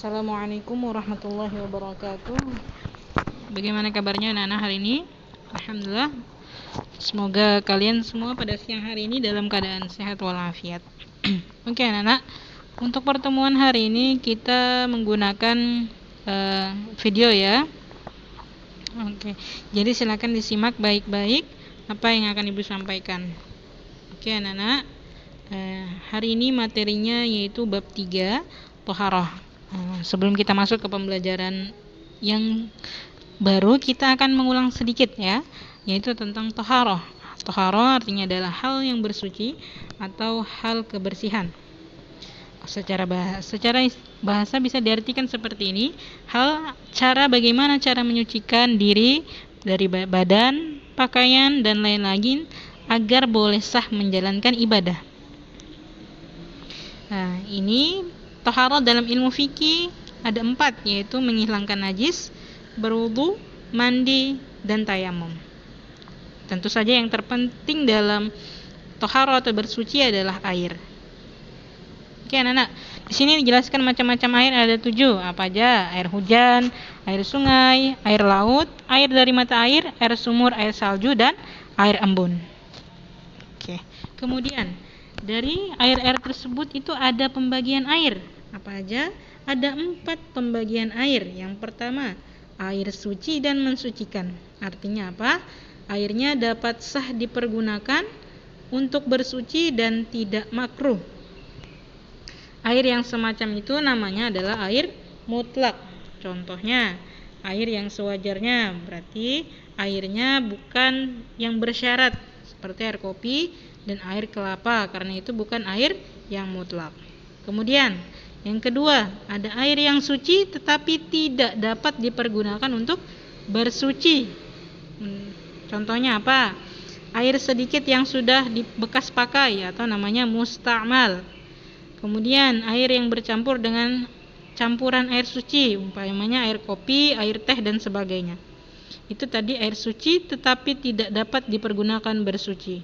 Assalamualaikum warahmatullahi wabarakatuh. Bagaimana kabarnya anak-anak hari ini? Alhamdulillah. Semoga kalian semua pada siang hari ini dalam keadaan sehat walafiat. Oke anak-anak, untuk pertemuan hari ini kita menggunakan video ya. Oke, jadi silakan disimak baik-baik apa yang akan ibu sampaikan. Oke anak-anak, hari ini materinya yaitu bab 3 Toharoh. Sebelum kita masuk ke pembelajaran yang baru, kita akan mengulang sedikit ya, yaitu tentang toharoh. Toharoh artinya adalah hal yang bersuci atau hal kebersihan. Secara bahasa bisa diartikan seperti ini: bagaimana cara menyucikan diri dari badan, pakaian, dan lain lagi agar boleh sah menjalankan ibadah. Nah, ini toharoh dalam ilmu fikih ada 4, yaitu menghilangkan najis, berwudu, mandi, dan tayamum. Tentu saja yang terpenting dalam toharoh atau bersuci adalah air. Oke anak-anak, di sini dijelaskan macam-macam air, ada 7. Apa aja? Air hujan, air sungai, air laut, air dari mata air sumur, air salju, dan air embun. Oke. Kemudian dari air-air tersebut itu ada pembagian air. Apa aja? Ada 4 pembagian air. Yang pertama, air suci dan mensucikan. Artinya apa? Airnya dapat sah dipergunakan untuk bersuci dan tidak makruh. Air yang semacam itu namanya adalah air mutlak. Contohnya, air yang sewajarnya, berarti airnya bukan yang bersyarat seperti air kopi dan air kelapa, karena itu bukan air yang mutlak. Kemudian yang kedua, ada air yang suci tetapi tidak dapat dipergunakan untuk bersuci. Contohnya apa? Air sedikit yang sudah bekas pakai atau namanya musta'mal. Kemudian air yang bercampur dengan campuran air suci, umpamanya air kopi, air teh, dan sebagainya. Itu tadi air suci tetapi tidak dapat dipergunakan bersuci.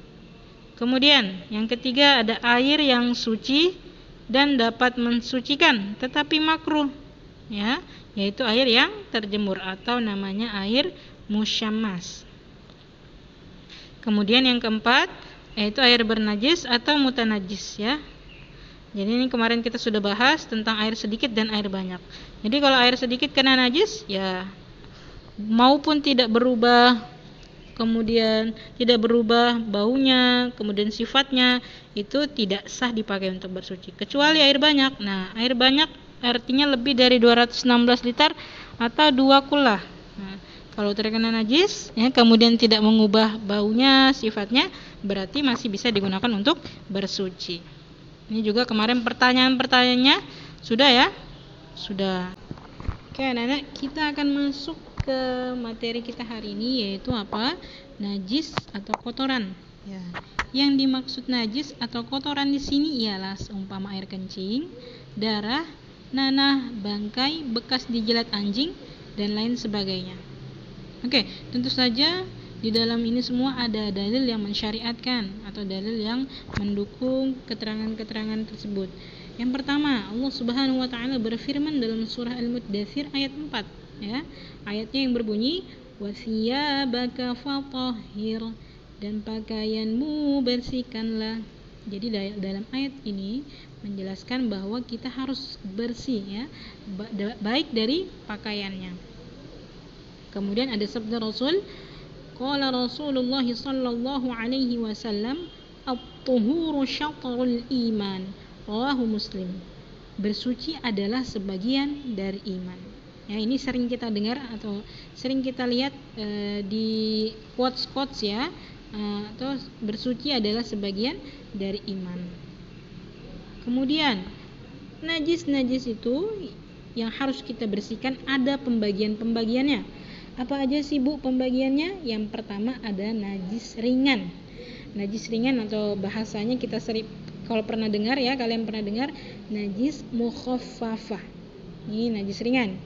Kemudian yang ketiga, ada air yang suci dan dapat mensucikan tetapi makruh ya, yaitu air yang terjemur atau namanya air musyammas. Kemudian yang keempat, yaitu air bernajis atau mutanajis ya. Jadi ini kemarin kita sudah bahas tentang air sedikit dan air banyak. Jadi kalau air sedikit kena najis ya, maupun tidak berubah, kemudian tidak berubah baunya, kemudian sifatnya, itu tidak sah dipakai untuk bersuci, kecuali air banyak. Nah, air banyak artinya lebih dari 216 liter atau 2 kullah. Nah, kalau terkena najis ya, kemudian tidak mengubah baunya, sifatnya, berarti masih bisa digunakan untuk bersuci. Ini juga kemarin pertanyaan-pertanyaannya sudah ya? Sudah. Oke anak-anak, kita akan masuk ke materi kita hari ini, yaitu apa? Najis atau kotoran. Ya. Yang dimaksud najis atau kotoran di sini ialah seumpama air kencing, darah, nanah, bangkai, bekas dijilat anjing, dan lain sebagainya. Oke, tentu saja di dalam ini semua ada dalil yang mensyariatkan atau dalil yang mendukung keterangan-keterangan tersebut. Yang pertama, Allah Subhanahu wa taala berfirman dalam surah Al-Muddatsir ayat 4 ya. Ayatnya yang berbunyi, "Wasiyabaka fatahhir", dan pakaianmu bersihkanlah. Jadi dalam ayat ini menjelaskan bahwa kita harus bersih ya, baik dari pakaiannya. Kemudian ada sabda Rasul, qala Rasulullah sallallahu alaihi wasallam, "At-tuhuru syatrul iman", rawahu Muslim. Bersuci adalah sebagian dari iman. Ya, ini sering kita dengar atau sering kita lihat di quotes ya, atau bersuci adalah sebagian dari iman. Kemudian najis itu yang harus kita bersihkan ada pembagiannya. Apa aja sih Bu pembagiannya? Yang pertama ada najis ringan. Najis ringan atau bahasanya kita sering, kalau pernah dengar ya, kalian pernah dengar najis mukhaffafah. Ini najis ringan.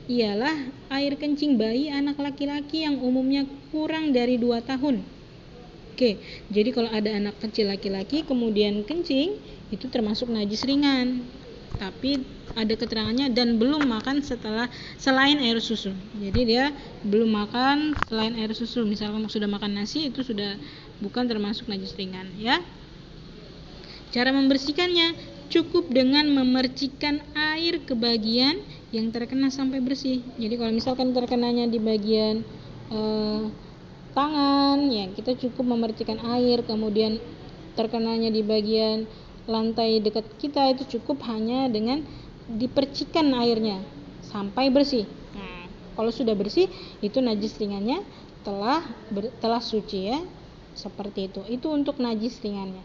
Ialah air kencing bayi anak laki-laki yang umumnya kurang dari 2 tahun. Oke, jadi kalau ada anak kecil laki-laki kemudian kencing, itu termasuk najis ringan. tapi ada keterangannya dan belum makan selain air susu. Jadi dia belum makan selain air susu. Misalkan sudah makan nasi, itu sudah bukan termasuk najis ringan, ya. Cara membersihkannya cukup dengan memercikkan air ke bagian yang terkena sampai bersih. Jadi kalau misalkan terkenanya di bagian tangan, ya kita cukup memercikkan air. Kemudian terkenanya di bagian lantai dekat kita, itu cukup hanya dengan dipercikan airnya sampai bersih. Nah, kalau sudah bersih, itu najis ringannya telah suci, ya. Seperti itu. Itu untuk najis ringannya.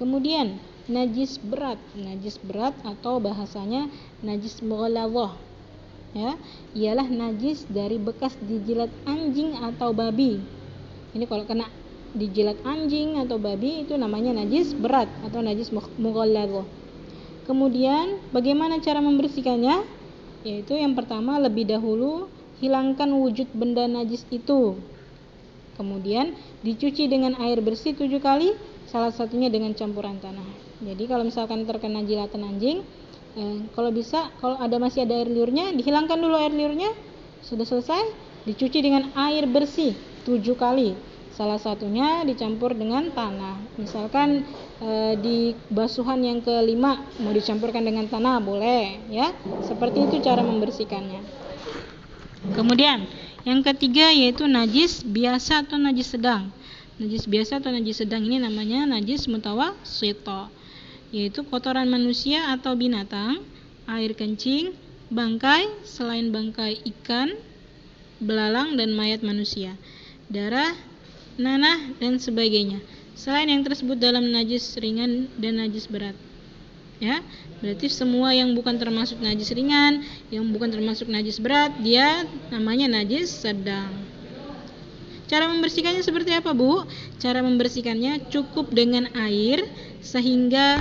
Kemudian najis berat atau bahasanya najis mughalladhah, ya, ialah najis dari bekas dijilat anjing atau babi. Ini kalau kena dijilat anjing atau babi, itu namanya najis berat atau najis mughalladhah. Kemudian bagaimana cara membersihkannya? Yaitu yang pertama, lebih dahulu hilangkan wujud benda najis itu. Kemudian dicuci dengan air bersih 7 kali, salah satunya dengan campuran tanah. Jadi kalau misalkan terkena jilatan anjing, kalau masih ada air liurnya, dihilangkan dulu air liurnya. Sudah selesai, dicuci dengan air bersih 7 kali. Salah satunya dicampur dengan tanah. Misalkan di basuhan yang kelima mau dicampurkan dengan tanah, boleh, ya. Seperti itu cara membersihkannya. Kemudian yang ketiga yaitu najis biasa atau najis sedang. Najis biasa atau najis sedang ini namanya najis mutawassithah, yaitu kotoran manusia atau binatang, air kencing, bangkai selain bangkai ikan, belalang dan mayat manusia, darah, nanah dan sebagainya. Selain yang tersebut dalam najis ringan dan najis berat. Ya, berarti semua yang bukan termasuk najis ringan, yang bukan termasuk najis berat, dia namanya najis sedang. Cara membersihkannya seperti apa, Bu? Cara membersihkannya cukup dengan air sehingga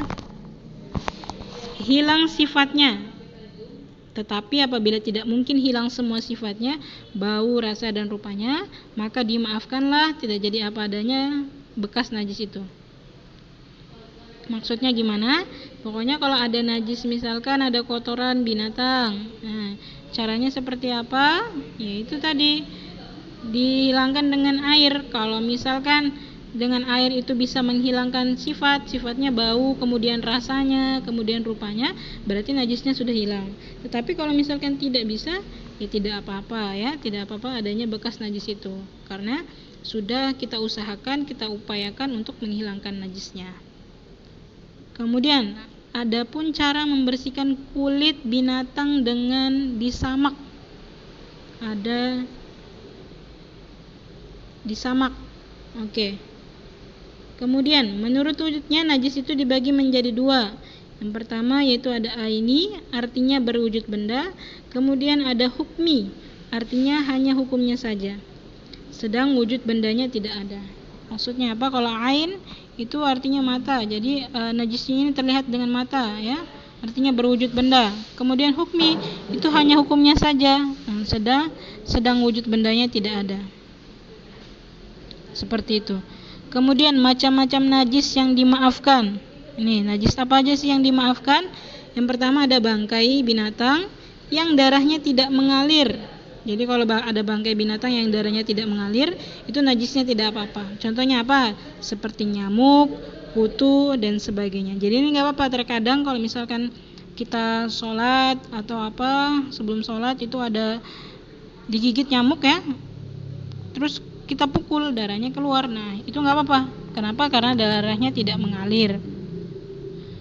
hilang sifatnya. Tetapi apabila tidak mungkin hilang semua sifatnya, bau, rasa dan rupanya, maka dimaafkanlah, tidak jadi apa adanya bekas najis itu. Maksudnya gimana? Pokoknya kalau ada najis, misalkan ada kotoran binatang, nah, caranya seperti apa? Yaitu tadi dihilangkan dengan air. Kalau misalkan dengan air itu bisa menghilangkan sifatnya bau, kemudian rasanya, kemudian rupanya, berarti najisnya sudah hilang. Tetapi kalau misalkan tidak bisa, ya tidak apa-apa, ya, tidak apa-apa adanya bekas najis itu, karena sudah kita usahakan, kita upayakan untuk menghilangkan najisnya. Kemudian adapun cara membersihkan kulit binatang dengan disamak. Ada disamak. Oke. Kemudian menurut wujudnya najis itu dibagi menjadi 2. Yang pertama yaitu ada aini, artinya berwujud benda. Kemudian ada hukmi, artinya hanya hukumnya saja, sedang wujud bendanya tidak ada. Maksudnya apa? Kalau ain itu artinya mata, jadi najisnya ini terlihat dengan mata, ya, artinya berwujud benda. Kemudian hukmi itu hanya hukumnya saja, sedang wujud bendanya tidak ada. Seperti itu. Kemudian macam-macam najis yang dimaafkan. Ini najis apa aja sih yang dimaafkan? Yang pertama ada bangkai binatang yang darahnya tidak mengalir. Jadi kalau ada bangkai binatang yang darahnya tidak mengalir, itu najisnya tidak apa-apa. Contohnya apa? Seperti nyamuk, kutu dan sebagainya. Jadi ini nggak apa-apa. Terkadang kalau misalkan kita sholat atau apa, sebelum sholat itu ada digigit nyamuk, ya, terus kita pukul, darahnya keluar. Nah, itu nggak apa-apa. Kenapa? Karena darahnya tidak mengalir.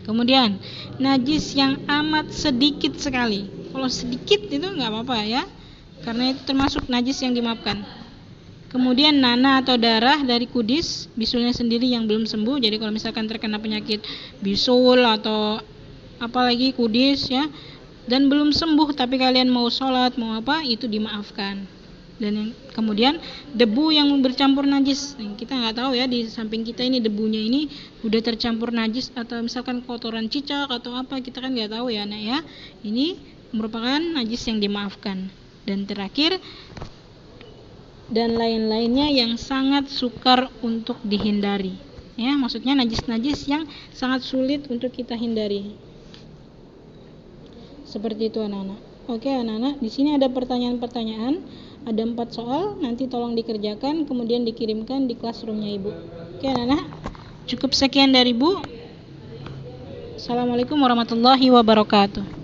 Kemudian najis yang amat sedikit sekali. Kalau sedikit itu nggak apa-apa, ya, karena itu termasuk najis yang dimaafkan. Kemudian nanah atau darah dari kudis, bisulnya sendiri yang belum sembuh. Jadi kalau misalkan terkena penyakit bisul atau apalagi kudis, ya, dan belum sembuh tapi kalian mau sholat, mau apa, itu dimaafkan. Dan yang kemudian debu yang bercampur najis, kita nggak tahu, ya, di samping kita ini debunya ini udah tercampur najis atau misalkan kotoran cicak atau apa, kita kan nggak tahu, ya, Nak, ya. Ini merupakan najis yang dimaafkan. Dan terakhir, dan lain-lainnya yang sangat sukar untuk dihindari, ya, maksudnya najis-najis yang sangat sulit untuk kita hindari. Seperti itu anak-anak. Oke anak-anak, di sini ada pertanyaan-pertanyaan, ada 4 soal, nanti tolong dikerjakan kemudian dikirimkan di classroomnya Ibu. Oke anak-anak, cukup sekian dari Ibu. Assalamualaikum warahmatullahi wabarakatuh.